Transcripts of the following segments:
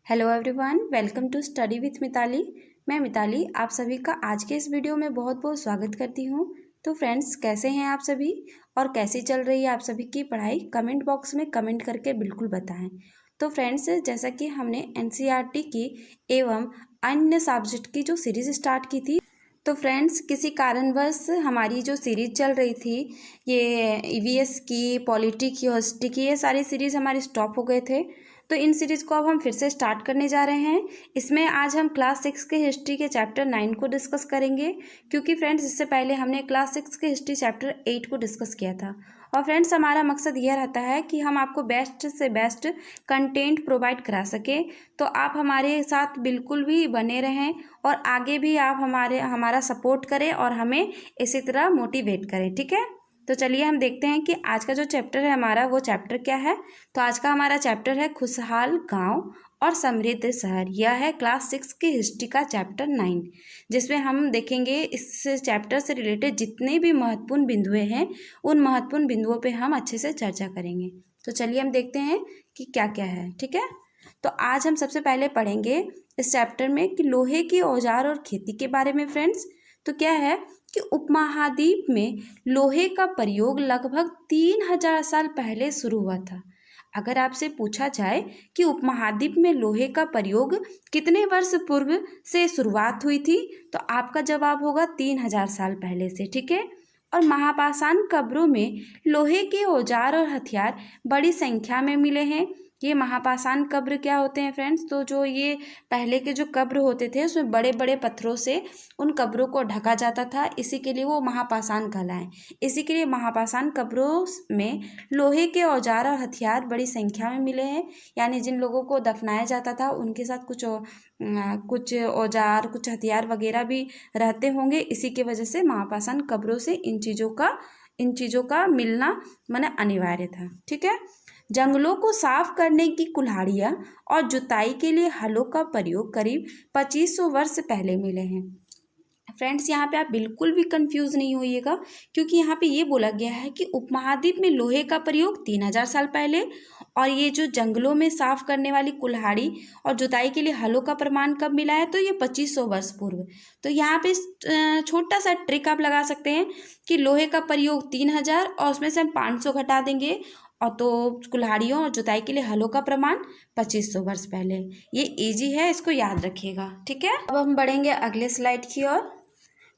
Hello everyone, welcome to study with Mitali. मैं मिताली आप सभी का आज के इस वीडियो में बहुत बहुत स्वागत करती हूँ। तो फ्रेंड्स, कैसे हैं आप सभी और कैसी चल रही है आप सभी की पढ़ाई? कमेंट बॉक्स में कमेंट करके बिल्कुल बताएं। तो फ्रेंड्स, जैसा कि हमने एनसीईआरटी की एवं अन्य सब्जेक्ट की जो सीरीज स्टार्ट की थी, तो फ्रेंड्स किसी कारणवश हमारी जो सीरीज चल रही थी, ये ईवीएस की, पॉलिटी की, हिस्ट्री की, ये सारी सीरीज़ हमारे स्टॉप हो गए थे। तो इन सीरीज़ को अब हम फिर से स्टार्ट करने जा रहे हैं। इसमें आज हम क्लास 6 के हिस्ट्री के चैप्टर 9 को डिस्कस करेंगे, क्योंकि फ्रेंड्स इससे पहले हमने क्लास 6 के हिस्ट्री चैप्टर 8 को डिस्कस किया था। और फ्रेंड्स, हमारा मकसद यह रहता है कि हम आपको बेस्ट से बेस्ट कंटेंट प्रोवाइड करा सकें। तो आप हमारे साथ बिल्कुल भी बने रहें और आगे भी आप हमारा सपोर्ट करें और हमें इसी तरह मोटिवेट करें, ठीक है? तो चलिए हम देखते हैं कि आज का जो चैप्टर है हमारा, वो चैप्टर क्या है। तो आज का हमारा चैप्टर है खुशहाल गांव और समृद्ध शहर। यह है क्लास 6 की हिस्ट्री का चैप्टर 9, जिसमें हम देखेंगे इस चैप्टर से रिलेटेड जितने भी महत्वपूर्ण बिंदुएं हैं, उन महत्वपूर्ण बिंदुओं पे हम अच्छे से चर्चा करेंगे। तो चलिए हम देखते हैं कि क्या क्या है, ठीक है। तो आज हम सबसे पहले पढ़ेंगे इस चैप्टर में कि लोहे के औजार और खेती के बारे में। फ्रेंड्स, तो क्या है कि उपमहाद्वीप में लोहे का प्रयोग लगभग 3000 साल पहले शुरू हुआ था। अगर आपसे पूछा जाए कि उपमहाद्वीप में लोहे का प्रयोग कितने वर्ष पूर्व से शुरुआत हुई थी, तो आपका जवाब होगा 3000 साल पहले से, ठीक है। और महापाषाण कब्रों में लोहे के औजार और हथियार बड़ी संख्या में मिले हैं। ये महापाषाण कब्र क्या होते हैं फ्रेंड्स? तो जो ये पहले के जो कब्र होते थे, उसमें बड़े बड़े पत्थरों से उन कब्रों को ढका जाता था, इसी के लिए वो महापाषाण कहलाए। इसी के लिए महापाषाण कब्रों में लोहे के औजार और हथियार बड़ी संख्या में मिले हैं। यानी जिन लोगों को दफनाया जाता था उनके साथ कुछ औजार, कुछ हथियार वगैरह भी रहते होंगे। इसी की वजह से महापाषाण कब्रों से इन चीज़ों का मिलना माने अनिवार्य था, ठीक है। जंगलों को साफ करने की कुल्हाड़ियाँ और जुताई के लिए हलों का प्रयोग करीब 2500 वर्ष पहले मिले हैं। फ्रेंड्स, यहाँ पे आप बिल्कुल भी कंफ्यूज नहीं होइएगा, क्योंकि यहाँ पे ये बोला गया है कि उपमहाद्वीप में लोहे का प्रयोग 3000 साल पहले, और ये जो जंगलों में साफ करने वाली कुल्हाड़ी और जुताई के लिए हलों का प्रमाण कब मिला है, तो ये 2500 वर्ष पूर्व। तो यहाँ पे छोटा सा ट्रिक आप लगा सकते हैं कि लोहे का प्रयोग 3000 और उसमें से हम 500 घटा देंगे, और तो कुल्हाड़ियों और जुताई के लिए हलों का प्रमाण 2500 वर्ष पहले। ये इजी है, इसको याद रखिएगा, ठीक है। अब हम बढ़ेंगे अगले स्लाइड की ओर।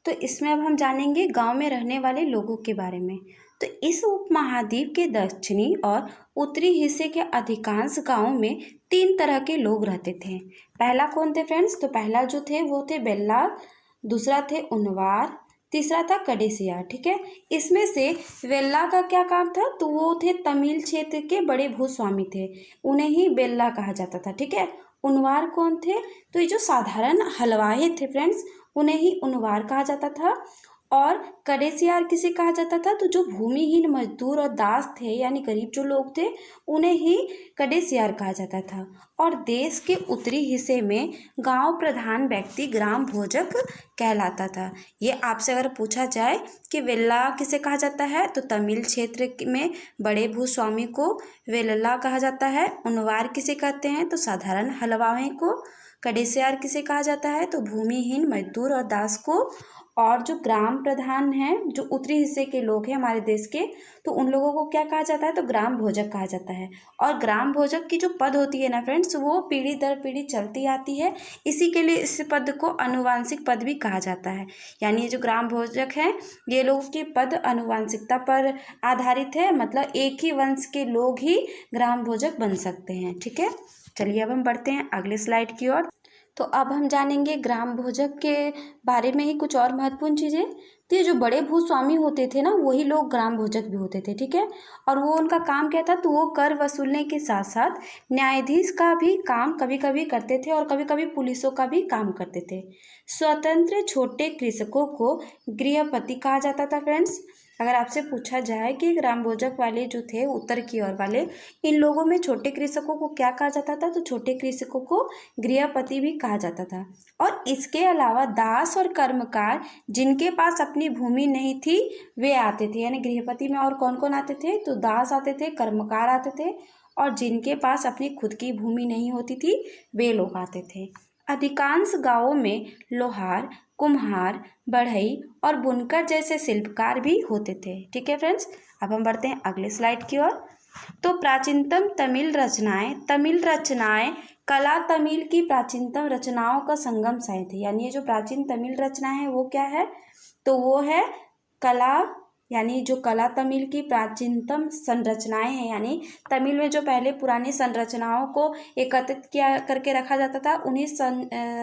तो इसमें अब हम जानेंगे गांव में रहने वाले लोगों के बारे में। तो इस उपमहाद्वीप के दक्षिणी और उत्तरी हिस्से के अधिकांश गांवों में 3 तरह के लोग रहते थे। पहला कौन थे फ्रेंड्स? तो पहला जो थे वो थे बेल्ला, दूसरा थे उनवार, तीसरा था कडेसिया, ठीक है। इसमें से वेल्ला का क्या काम था? तो वो थे तमिल क्षेत्र के बड़े भूस्वामी थे, उन्हें ही बेल्ला कहा जाता था, ठीक है। उनवार कौन थे? तो ये जो साधारण हलवाई थे फ्रेंड्स, उन्हें ही उनवार कहा जाता था। और कडेसियार किसे कहा जाता था? तो जो भूमिहीन मजदूर और दास थे, यानी गरीब जो लोग थे, उन्हें ही कडेसियार कहा जाता था। और देश के उत्तरी हिस्से में गांव प्रधान व्यक्ति ग्राम भोजक कहलाता था। ये आपसे अगर पूछा जाए कि वेल्ला किसे कहा जाता है, तो तमिल क्षेत्र में बड़े भूस्वामी को वेल्ला कहा जाता है। उनवार किसे कहते हैं? तो साधारण हलवाई को। कडेसियार किसे कहा जाता है? तो भूमिहीन मजदूर और दास को। और जो ग्राम प्रधान हैं, जो उत्तरी हिस्से के लोग हैं हमारे देश के, तो उन लोगों को क्या कहा जाता है? तो ग्राम भोजक कहा जाता है। और ग्राम भोजक की जो पद होती है ना फ्रेंड्स, वो पीढ़ी दर पीढ़ी चलती आती है। इसी के लिए इस पद को आनुवांशिक पद भी कहा जाता है। यानी ये जो ग्राम भोजक हैं, ये लोगों के पद आनुवांशिकता पर आधारित है, मतलब एक ही वंश के लोग ही ग्राम भोजक बन सकते हैं, ठीक है। चलिए अब हम बढ़ते हैं अगले स्लाइड की ओर। तो अब हम जानेंगे ग्राम भोजक के बारे में ही कुछ और महत्वपूर्ण चीज़ें। तो ये जो बड़े भूस्वामी होते थे ना, वही लोग ग्राम भोजक भी होते थे, ठीक है। और वो उनका काम क्या था? तो वो कर वसूलने के साथ साथ न्यायाधीश का भी काम कभी कभी करते थे और कभी कभी पुलिसों का भी काम करते थे। स्वतंत्र छोटे कृषकों को गृहपति कहा जाता था फ्रेंड्स। अगर आपसे पूछा जाए कि ग्राम भोजक वाले जो थे उत्तर की ओर वाले, इन लोगों में छोटे कृषकों को क्या कहा जाता था? तो छोटे कृषकों को गृहपति भी कहा जाता था। और इसके अलावा दास और कर्मकार, जिनके पास अपनी भूमि नहीं थी, वे आते थे। यानी गृहपति में और कौन कौन आते थे? तो दास आते थे, कर्मकार आते थे, और जिनके पास अपनी खुद की भूमि नहीं होती थी वे लोग आते थे। अधिकांश गांवों में लोहार, कुम्हार, बढ़ई और बुनकर जैसे शिल्पकार भी होते थे। ठीक है फ्रेंड्स, अब हम बढ़ते हैं अगले स्लाइड की ओर। तो प्राचीनतम तमिल रचनाएं कला तमिल की प्राचीनतम रचनाओं का संगम साहित्य है। यानी ये जो प्राचीन तमिल रचनाएं हैं वो क्या है, तो वो है कला, यानी जो कला तमिल की प्राचीनतम संरचनाएं हैं, यानी तमिल में जो पहले पुरानी संरचनाओं को एकत्रित किया करके रखा जाता था उन्हीं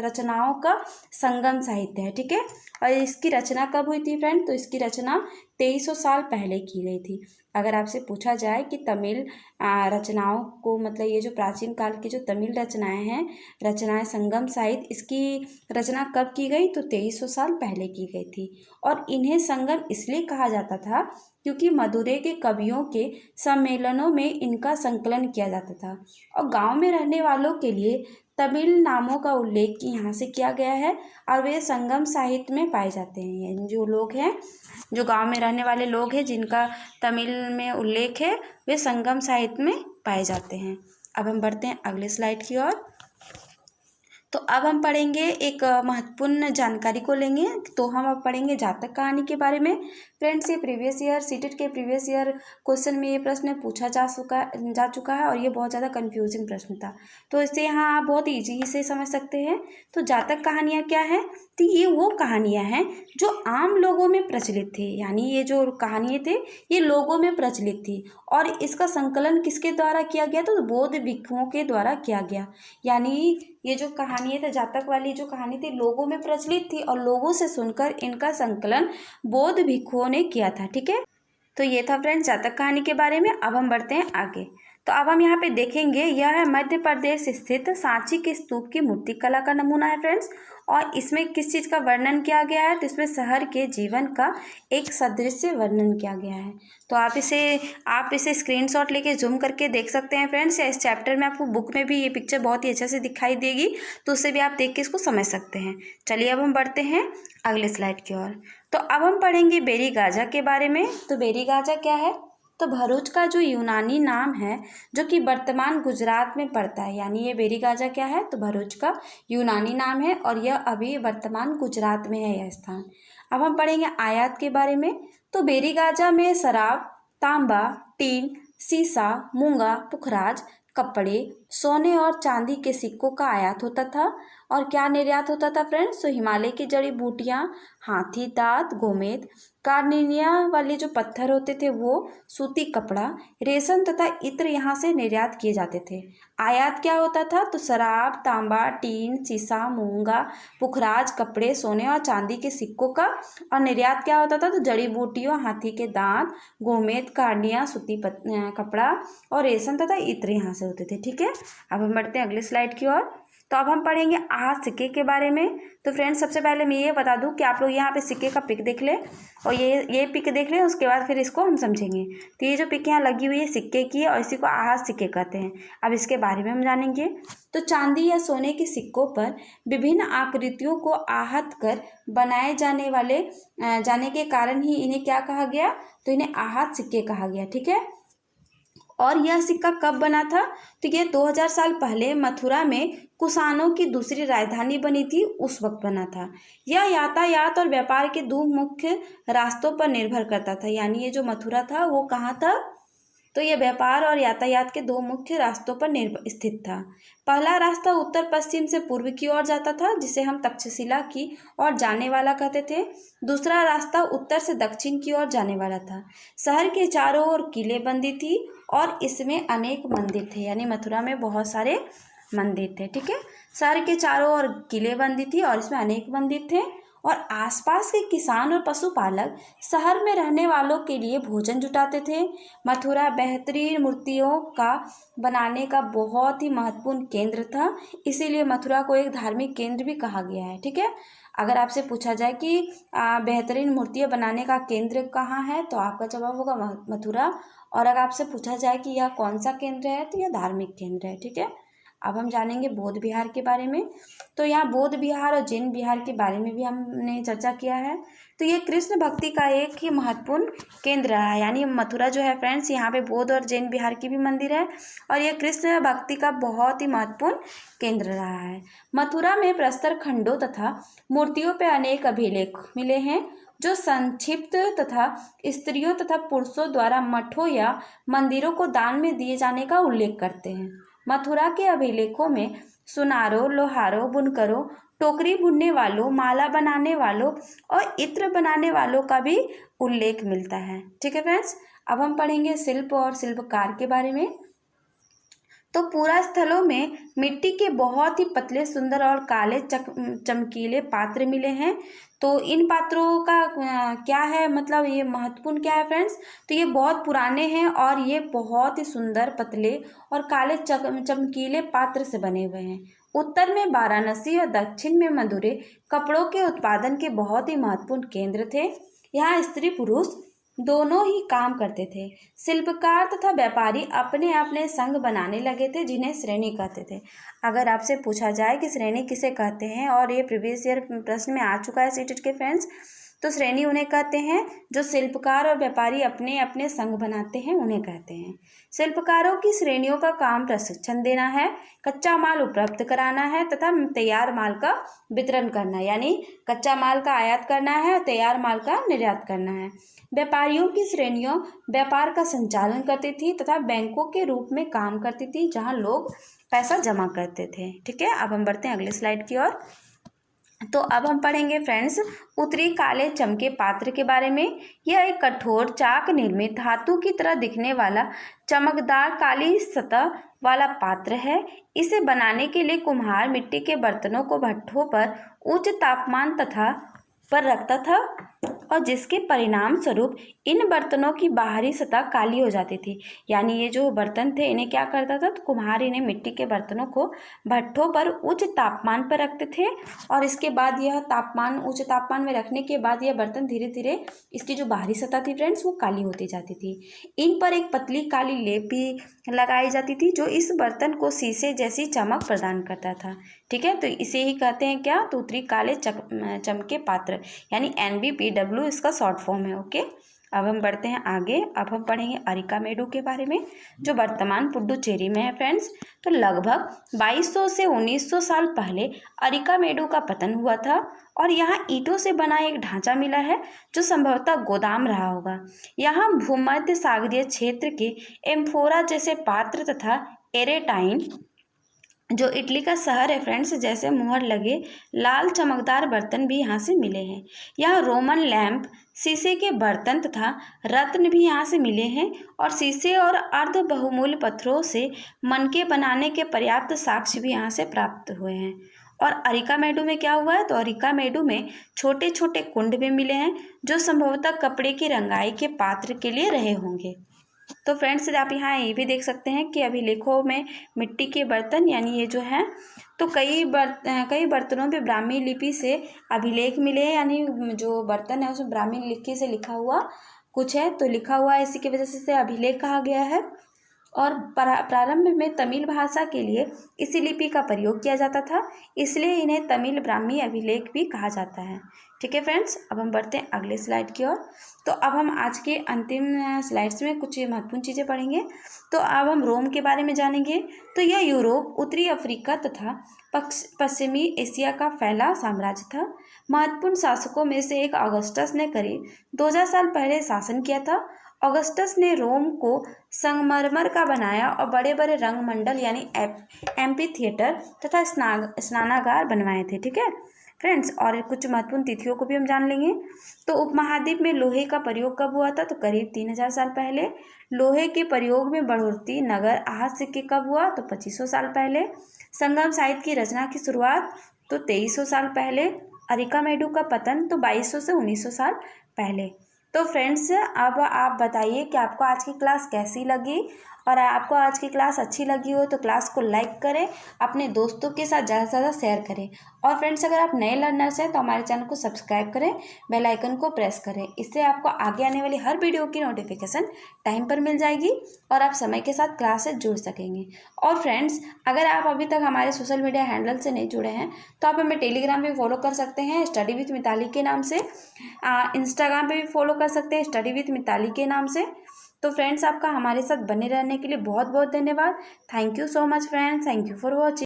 रचनाओं का संगम साहित्य है। ठीक है, और इसकी रचना कब हुई थी फ्रेंड, तो इसकी रचना 2300 साल पहले की गई थी। अगर आपसे पूछा जाए कि तमिल रचनाओं को, मतलब ये जो प्राचीन काल की जो तमिल रचनाएं संगम साहित्य, इसकी रचना कब की गई, तो 2300 साल पहले की गई थी। और इन्हें संगम इसलिए कहा जाता था क्योंकि मदुरै के कवियों के सम्मेलनों में इनका संकलन किया जाता था और गांव में रहने वालों के लिए तमिल नामों का उल्लेख यहाँ से किया गया है और वे संगम साहित्य में पाए जाते हैं। यानी जो लोग हैं, जो गांव में रहने वाले लोग हैं जिनका तमिल में उल्लेख है, वे संगम साहित्य में पाए जाते हैं। अब हम बढ़ते हैं अगले स्लाइड की ओर। तो अब हम पढ़ेंगे एक महत्वपूर्ण जानकारी को लेंगे। तो हम अब पढ़ेंगे जातक कहानी के बारे में। फ्रेंड्स, ये प्रीवियस ईयर सीटेट के प्रीवियस ईयर क्वेश्चन में ये प्रश्न पूछा जा चुका है और ये बहुत ज़्यादा कंफ्यूजिंग प्रश्न था, तो इसे यहाँ आप बहुत ईजी से समझ सकते हैं। तो जातक कहानियाँ क्या है, तो ये वो कहानियाँ हैं जो आम लोगों में प्रचलित थी। यानी ये जो कहानियाँ थे ये लोगों में प्रचलित थी और इसका संकलन किसके द्वारा किया गया, तो बौद्ध भिक्षुओं के द्वारा किया गया। यानी ये जो कहानी है, जातक वाली जो कहानी थी लोगों में प्रचलित थी और लोगों से सुनकर इनका संकलन बौद्ध भिक्षुओं ने किया था। ठीक है, तो ये था फ्रेंड्स जातक कहानी के बारे में। अब हम बढ़ते हैं आगे। तो अब हम यहाँ पे देखेंगे, यह है मध्य प्रदेश स्थित सांची के स्तूप की मूर्ति कला का नमूना है फ्रेंड्स। और इसमें किस चीज़ का वर्णन किया गया है, तो इसमें शहर के जीवन का एक सदृश्य वर्णन किया गया है। तो आप इसे स्क्रीनशॉट लेके जूम करके देख सकते हैं फ्रेंड्स। इस चैप्टर में आपको बुक में भी ये पिक्चर बहुत ही अच्छे से दिखाई देगी, तो उससे भी आप देख के इसको समझ सकते हैं। चलिए अब हम बढ़ते हैं अगले स्लाइड की ओर। तो अब हम पढ़ेंगे बेरी गाजा के बारे में। तो बेरी गाजा क्या है, तो भरूच का जो यूनानी नाम है जो कि वर्तमान गुजरात में पड़ता है। यानी ये बेरी गाजा क्या है, तो भरूच का यूनानी नाम है और यह अभी वर्तमान गुजरात में है यह स्थान। अब हम पढ़ेंगे आयात के बारे में। तो बेरी गाजा में शराब, तांबा, टीन, सीसा, मूंगा, पुखराज, कपड़े, सोने और चांदी के सिक्कों का आयात होता था। और क्या निर्यात होता था फ्रेंड्स, तो हिमालय की जड़ी बूटियां, हाथी दांत, गोमेद, कार्निनिया वाले जो पत्थर होते थे वो, सूती कपड़ा, रेशम तथा इत्र यहाँ से निर्यात किए जाते थे। आयात क्या होता था, तो शराब, तांबा, टीन, सीसा, मूंगा, पुखराज, कपड़े, सोने और चांदी के सिक्कों का। और निर्यात क्या होता था, तो जड़ी बूटियों, हाथी के दांत, गोमेद, कार्निया, सूती कपड़ा और रेशम तथा इत्र यहाँ से होते थे। ठीक है, अब हम बढ़ते हैं अगले स्लाइड की ओर। तो अब हम पढ़ेंगे आहत सिक्के के बारे में। तो फ्रेंड्स, सबसे पहले मैं ये बता दूं कि आप लोग यहाँ पे सिक्के का पिक देख लें और ये पिक देख लें, उसके बाद फिर इसको हम समझेंगे। तो ये जो पिक यहाँ लगी हुई है सिक्के की है और इसी को आहत सिक्के कहते हैं। अब इसके बारे में हम जानेंगे। तो चांदी या सोने के सिक्कों पर विभिन्न आकृतियों को आहत कर बनाए जाने के कारण ही इन्हें क्या कहा गया, तो इन्हें आहत सिक्के कहा गया। ठीक है, और यह सिक्का कब बना था, तो ये 2000 साल पहले मथुरा में कुषाणों की दूसरी राजधानी बनी थी उस वक्त बना था। यह यातायात और व्यापार के दो मुख्य रास्तों पर निर्भर करता था। यानी ये जो मथुरा था वो कहाँ था, तो यह व्यापार और यातायात के दो मुख्य रास्तों पर स्थित था। पहला रास्ता उत्तर पश्चिम से पूर्व की ओर जाता था जिसे हम तक्षशिला की ओर जाने वाला कहते थे। दूसरा रास्ता उत्तर से दक्षिण की ओर जाने वाला था। शहर के चारों ओर किलेबंदी थी और इसमें अनेक मंदिर थे। यानी मथुरा में बहुत सारे मंदिर थे। ठीक है, शहर के चारों ओर किलेबंदी थी और इसमें अनेक मंदिर थे और आसपास के किसान और पशुपालक शहर में रहने वालों के लिए भोजन जुटाते थे। मथुरा बेहतरीन मूर्तियों का बनाने का बहुत ही महत्वपूर्ण केंद्र था, इसीलिए मथुरा को एक धार्मिक केंद्र भी कहा गया है। ठीक है, अगर आपसे पूछा जाए कि बेहतरीन मूर्तियाँ बनाने का केंद्र कहाँ है, तो आपका जवाब होगा मथुरा। और अगर आपसे पूछा जाए कि यह कौन सा केंद्र है, तो यह धार्मिक केंद्र है। ठीक है, अब हम जानेंगे बौद्ध विहार के बारे में। तो यहाँ बौद्ध विहार और जैन विहार के बारे में भी हमने चर्चा किया है। तो ये कृष्ण भक्ति का एक ही महत्वपूर्ण केंद्र रहा है। यानी मथुरा जो है फ्रेंड्स, यहाँ पे बौद्ध और जैन विहार की भी मंदिर है और ये कृष्ण भक्ति का बहुत ही महत्वपूर्ण केंद्र रहा है। मथुरा में प्रस्तर खंडों तथा मूर्तियों पे अनेक अभिलेख मिले हैं जो संक्षिप्त तथा स्त्रियों तथा पुरुषों द्वारा मठों या मंदिरों को दान में दिए जाने का उल्लेख करते हैं। मथुरा के अभिलेखों में सुनारों, लोहारों, बुनकरों, टोकरी बुनने वालों, माला बनाने वालों और इत्र बनाने वालों का भी उल्लेख मिलता है। ठीक है फ्रेंड्स, अब हम पढ़ेंगे शिल्प और शिल्पकार के बारे में। तो पूरा स्थलों में मिट्टी के बहुत ही पतले, सुंदर और काले चमकीले पात्र मिले हैं। तो इन पात्रों का क्या है, मतलब ये महत्वपूर्ण क्या है फ्रेंड्स, तो ये बहुत पुराने हैं और ये बहुत ही सुंदर, पतले और काले चमकीले पात्र से बने हुए हैं। उत्तर में वाराणसी और दक्षिण में मदुरै कपड़ों के उत्पादन के बहुत ही महत्वपूर्ण केंद्र थे। यहाँ स्त्री पुरुष दोनों ही काम करते थे। शिल्पकार तथा व्यापारी अपने अपने संघ बनाने लगे थे जिन्हें श्रेणी कहते थे। अगर आपसे पूछा जाए कि श्रेणी किसे कहते हैं, और ये प्रीवियस ईयर प्रश्न में आ चुका है सीटेट के फ्रेंड्स, तो श्रेणी उन्हें कहते हैं जो शिल्पकार और व्यापारी अपने अपने संघ बनाते हैं, उन्हें कहते हैं। शिल्पकारों की श्रेणियों का काम प्रशिक्षण देना है, कच्चा माल उपलब्ध कराना है तथा तैयार माल का वितरण करना, यानी कच्चा माल का आयात करना है और तैयार माल का निर्यात करना है। व्यापारियों की श्रेणियों व्यापार का संचालन करती थी तथा बैंकों के रूप में काम करती थी जहां लोग पैसा जमा करते थे। ठीक है, अब हम बढ़ते हैं अगले स्लाइड की ओर। तो अब हम पढ़ेंगे फ्रेंड्स उत्तरी काले चमके पात्र के बारे में। यह एक कठोर चाक निर्मित धातु की तरह दिखने वाला चमकदार काली सतह वाला पात्र है। इसे बनाने के लिए कुम्हार मिट्टी के बर्तनों को भट्ठों पर उच्च तापमान तथा पर रखता था और जिसके परिणाम स्वरूप इन बर्तनों की बाहरी सतह काली हो जाती थी। यानी ये जो बर्तन थे इन्हें क्या करता था, तो कुम्हार इन्हें मिट्टी के बर्तनों को भट्ठों पर उच्च तापमान पर रखते थे और इसके बाद यह तापमान उच्च तापमान में रखने के बाद यह बर्तन धीरे धीरे इसकी जो बाहरी सतह थी फ्रेंड्स वो काली होती जाती थी। इन पर एक पतली काली लेप भी लगाई जाती थी जो इस बर्तन को शीशे जैसी चमक प्रदान करता था। ठीक है, तो इसे ही कहते हैं क्या, तो उत्तरी काले चमके पात्र, यानी NBPW इसका शॉर्ट फॉर्म है। ओके, अब हम बढ़ते हैं आगे। अब हम पढ़ेंगे अरिकामेडु के बारे में जो वर्तमान पुडुचेरी में है फ्रेंड्स। तो लगभग 2200 से 1900 साल पहले अरिकामेडु का पतन हुआ था और यहाँ ईंटों से बना एक ढांचा मिला है जो संभवतः गोदाम रहा होगा। यहाँ भूमध्य सागरीय क्षेत्र के एम्फोरा जैसे पात्र तथा एरेटाइन जो इटली का शहर है फ्रेंड्स जैसे मुहर लगे लाल चमकदार बर्तन भी यहाँ से मिले हैं। यहाँ रोमन लैंप, शीशे के बर्तन तथा रत्न भी यहाँ से मिले हैं और शीशे और अर्ध बहुमूल्य पत्थरों से मनके बनाने के पर्याप्त साक्ष्य भी यहाँ से प्राप्त हुए हैं। और अरिकामेडु में क्या हुआ है, तो अरिकामेडु में छोटे छोटे कुंड भी मिले हैं जो संभवतः कपड़े की रंगाई के पात्र के लिए रहे होंगे। तो फ्रेंड्स आप यहाँ ये भी देख सकते हैं कि अभिलेखों में मिट्टी के बर्तन, यानी ये जो है तो कई बर्तनों पे ब्राह्मी लिपि से अभिलेख मिले हैं, यानी जो बर्तन है उसमें ब्राह्मी लिपि से लिखा हुआ कुछ है, तो लिखा हुआ है, इसी की वजह से अभिलेख कहा गया है। और प्रारंभ में तमिल भाषा के लिए इसी लिपि का प्रयोग किया जाता था, इसलिए इन्हें तमिल ब्राह्मी अभिलेख भी कहा जाता है। ठीक है फ्रेंड्स, अब हम बढ़ते हैं अगले स्लाइड की ओर। तो अब हम आज के अंतिम स्लाइड्स में कुछ महत्वपूर्ण चीज़ें पढ़ेंगे। तो अब हम रोम के बारे में जानेंगे। तो यह यूरोप, उत्तरी अफ्रीका तथा पश्चिमी एशिया का फैला साम्राज्य था। महत्वपूर्ण शासकों में से एक ऑगस्टस ने करीब 2000 साल पहले शासन किया था। ऑगस्टस ने रोम को संगमरमर का बनाया और बड़े बड़े रंगमंडल यानी एम्पी थिएटर तथा स्नानागार बनवाए थे। ठीक है फ्रेंड्स, और कुछ महत्वपूर्ण तिथियों को भी हम जान लेंगे। तो उपमहाद्वीप में लोहे का प्रयोग कब हुआ था, तो करीब 3000 साल पहले। लोहे के प्रयोग में बढ़ोतरी नगर आहत सिक्के कब हुआ, तो 2500 साल पहले। संगम साहित्य की रचना की शुरुआत तो 2300 साल पहले। अरिकामेडु का पतन तो 2200 से 1900 साल पहले। तो फ्रेंड्स अब आप बताइए कि आपको आज की क्लास कैसी लगी और आपको आज की क्लास अच्छी लगी हो तो क्लास को लाइक करें, अपने दोस्तों के साथ ज़्यादा से ज़्यादा शेयर करें। और फ्रेंड्स, अगर आप नए लर्नर्स हैं तो हमारे चैनल को सब्सक्राइब करें, बेल आइकन को प्रेस करें। इससे आपको आगे आने वाली हर वीडियो की नोटिफिकेशन टाइम पर मिल जाएगी और आप समय के साथ क्लास से जुड़ सकेंगे। और फ्रेंड्स, अगर आप अभी तक हमारे सोशल मीडिया हैंडल से नहीं जुड़े हैं तो आप हमें टेलीग्राम पे फॉलो कर सकते हैं स्टडी विथ मिताली के नाम से, इंस्टाग्राम पे भी फॉलो कर सकते हैं स्टडी विथ मिताली के नाम से। तो फ्रेंड्स, आपका हमारे साथ बने रहने के लिए बहुत बहुत धन्यवाद। Thank you so much friends, thank you for watching.